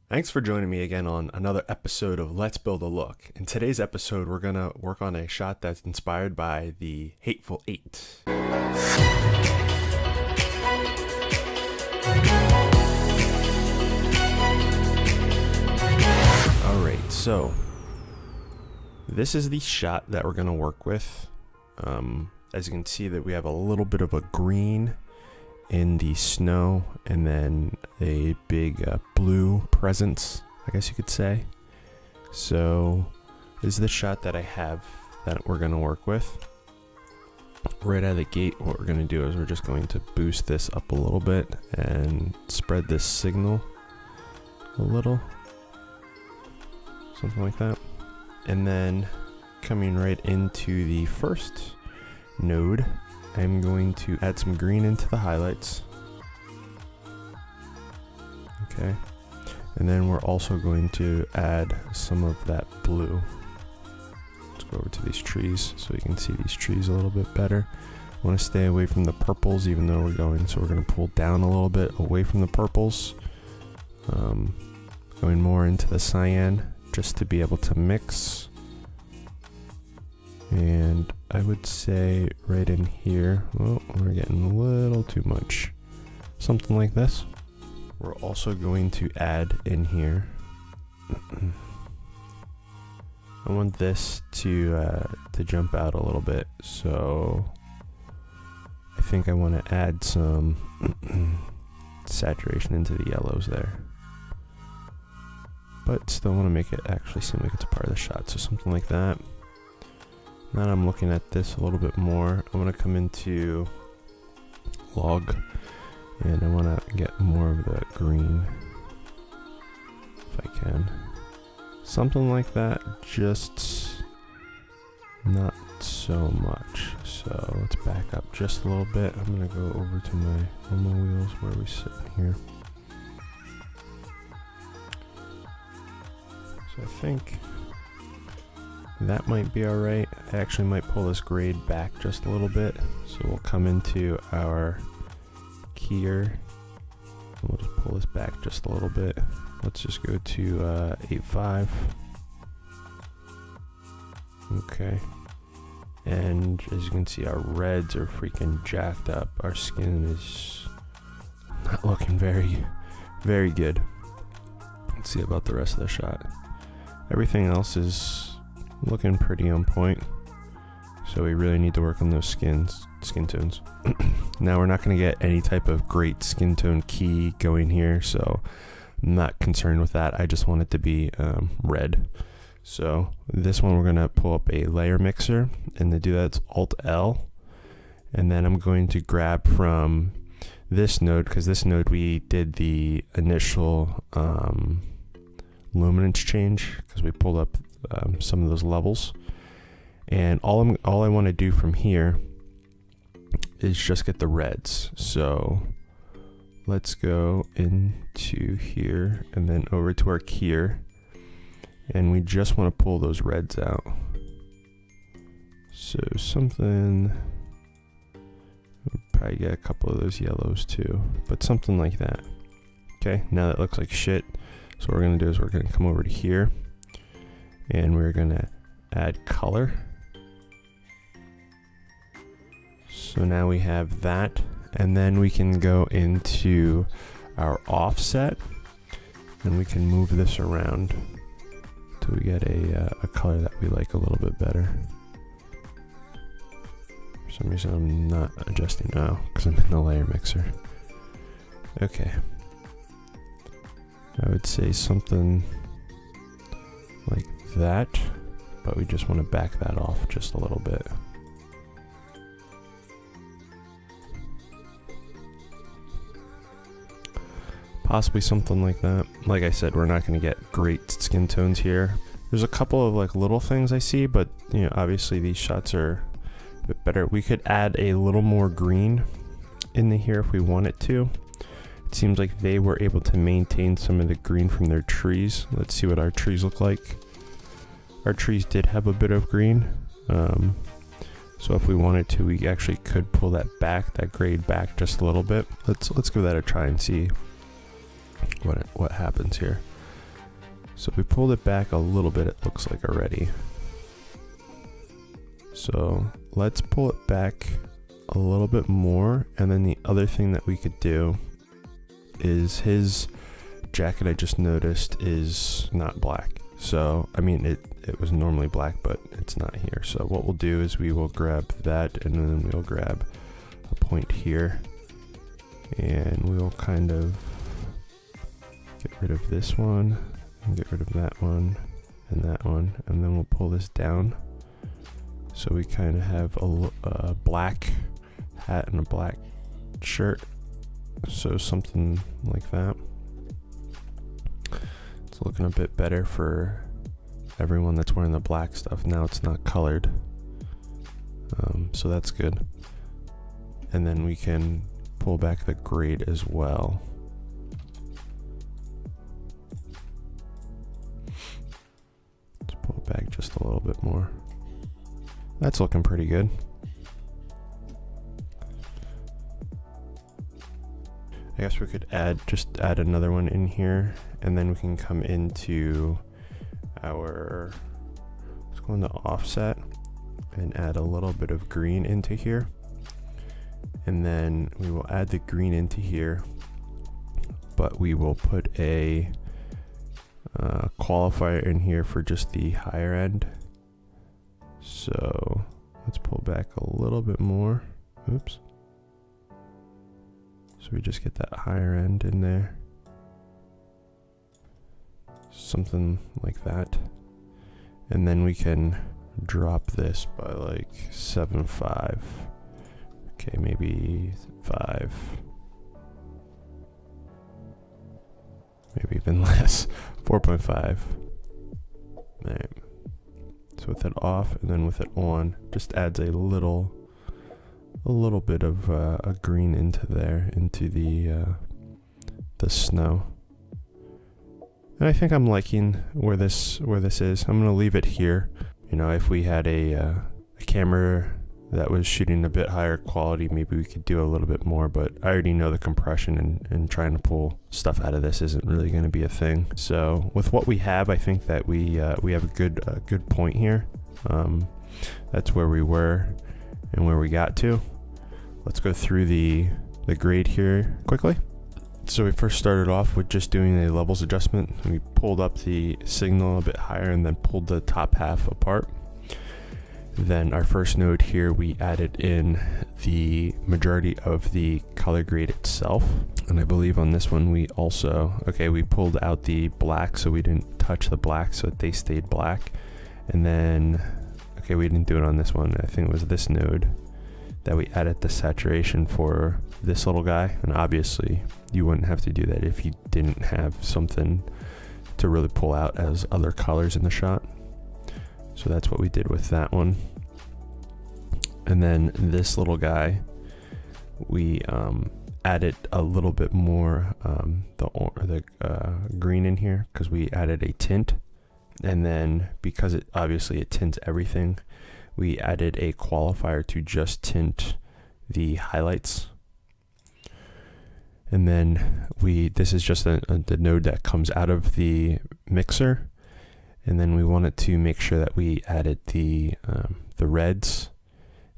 Thanks for joining me again on another episode of Let's Build a Look. In today's episode, we're going to work on a shot that's inspired by the Hateful 8. Alright, so this is the shot that we're going to work with. As you can see that we have a little bit of a green in the snow, and then a big blue presence, I guess you could say. So this is the shot that I have that we're going to work with. Right out of the gate, what we're going to do is we're just going to boost this up a little bit and spread this signal a little, something like that. And then coming right into the first node, I'm going to add some green into the highlights. Okay. And then we're also going to add some of that blue. Let's go over to these trees so you can see these trees a little bit better. I want to stay away from the purples even though we're going, so we're going to pull down a little bit away from the purples. Going more into the cyan just to be able to mix. And I would say right in here, oh, we're getting a little too much. Something like this. We're also going to add in here. I want this to jump out a little bit, so I think I want to add some saturation into the yellows there. But still want to make it actually seem like it's a part of the shot, so something like that. Now I'm looking at this a little bit more. I want to come into log and I want to get more of the green if I can. Something like that, just not so much. So let's back up just a little bit. I'm going to go over to my normal wheels where we sit here. So I think that might be alright. I actually might pull this grade back just a little bit. So we'll come into our keyer. And we'll just pull this back just a little bit. Let's just go to 8.5. Okay. And as you can see, our reds are freaking jacked up. Our skin is not looking very, very good. Let's see about the rest of the shot. Everything else is looking pretty on point, so we really need to work on those skin tones. Now we're not going to get any type of great skin tone key going here, so I'm not concerned with that. I just want it to be red. So this one we're going to pull up a layer mixer, and to do that it's Alt L, and then I'm going to grab from this node, because this node we did the initial luminance change because we pulled up some of those levels, and all I want to do from here is just get the reds. So let's go into here and then over to our keyer, and we just want to pull those reds out. So something, we'll probably get a couple of those yellows too, but something like that. Okay, now that looks like shit. So what we're going to do is we're going to come over to here, and we're going to add color. So now we have that, and then we can go into our offset, and we can move this around till we get a color that we like a little bit better. For some reason I'm not adjusting now because I'm in the layer mixer. Okay. I would say something like that, but we just want to back that off just a little bit. Possibly something like that. Like I said, we're not going to get great skin tones here. There's a couple of like little things I see, but you know, obviously these shots are a bit better. We could add a little more green in here if we wanted to. It seems like they were able to maintain some of the green from their trees. Let's see what our trees look like. Our trees did have a bit of green. So if we wanted to, we actually could pull that back, that grade back just a little bit. Let's give that a try and see what happens here. So we pulled it back a little bit, it looks like already. So let's pull it back a little bit more, and then the other thing that we could do is his jacket, I just noticed, is not black. So I mean it was normally black, but it's not here. So what we'll do is we will grab that, and then we'll grab a point here, and we'll kind of get rid of this one and get rid of that one and that one, and then we'll pull this down so we kind of have a black hat and a black shirt, so something like that. It's looking a bit better for everyone that's wearing the black stuff. Now it's not colored, so that's good. And then we can pull back the grade as well. Let's pull it back just a little bit more. That's looking pretty good. I guess we could just add another one in here, and then we can come into our, let's go into offset and add a little bit of green into here. And then we will add the green into here, but we will put a qualifier in here for just the higher end. So let's pull back a little bit more. Oops. So we just get that higher end in there. Something like that. And then we can drop this by like 7.5. Okay, maybe 5. Maybe even less. 4.5. Alright. So with it off and then with it on, just adds a little bit of a green into there, into the snow. And I think I'm liking where this is. I'm gonna leave it here. You know, if we had a camera that was shooting a bit higher quality, maybe we could do a little bit more, but I already know the compression and trying to pull stuff out of this isn't really going to be a thing. So with what we have, I think that we have a good point here. That's where we were and where we got to. Let's go through the grade here quickly. So we first started off with just doing a levels adjustment. We pulled up the signal a bit higher and then pulled the top half apart. Then our first node here, we added in the majority of the color grade itself. And I believe on this one we also, we pulled out the black, so we didn't touch the black, so they stayed black. And then, we didn't do it on this one. I think it was this node that we added the saturation for this little guy. And obviously you wouldn't have to do that if you didn't have something to really pull out as other colors in the shot. So that's what we did with that one. And then this little guy, we added a little bit more the green in here because we added a tint. And then because it tints everything, we added a qualifier to just tint the highlights. And then this is just the node that comes out of the mixer. And then we wanted to make sure that we added the reds,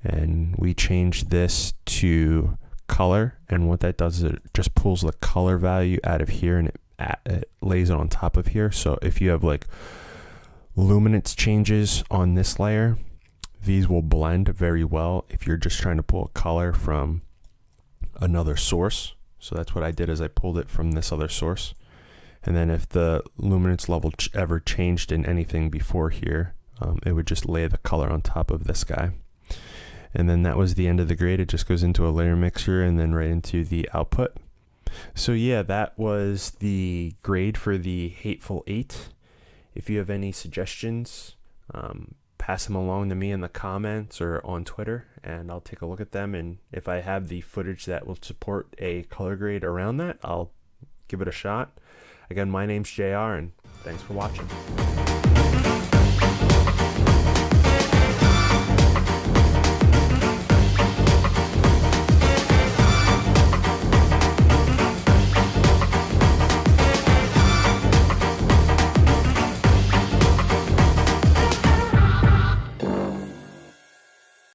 and we changed this to color. And what that does is it just pulls the color value out of here and it lays it on top of here. So if you have like luminance changes on this layer, these will blend very well if you're just trying to pull a color from another source. So that's what I did, is I pulled it from this other source. And then if the luminance level ever changed in anything before here, it would just lay the color on top of this guy. And then that was the end of the grade. It just goes into a layer mixer and then right into the output. So yeah, that was the grade for the Hateful 8. If you have any suggestions, pass them along to me in the comments or on Twitter, and I'll take a look at them. And if I have the footage that will support a color grade around that, I'll give it a shot. Again, my name's JR, and thanks for watching.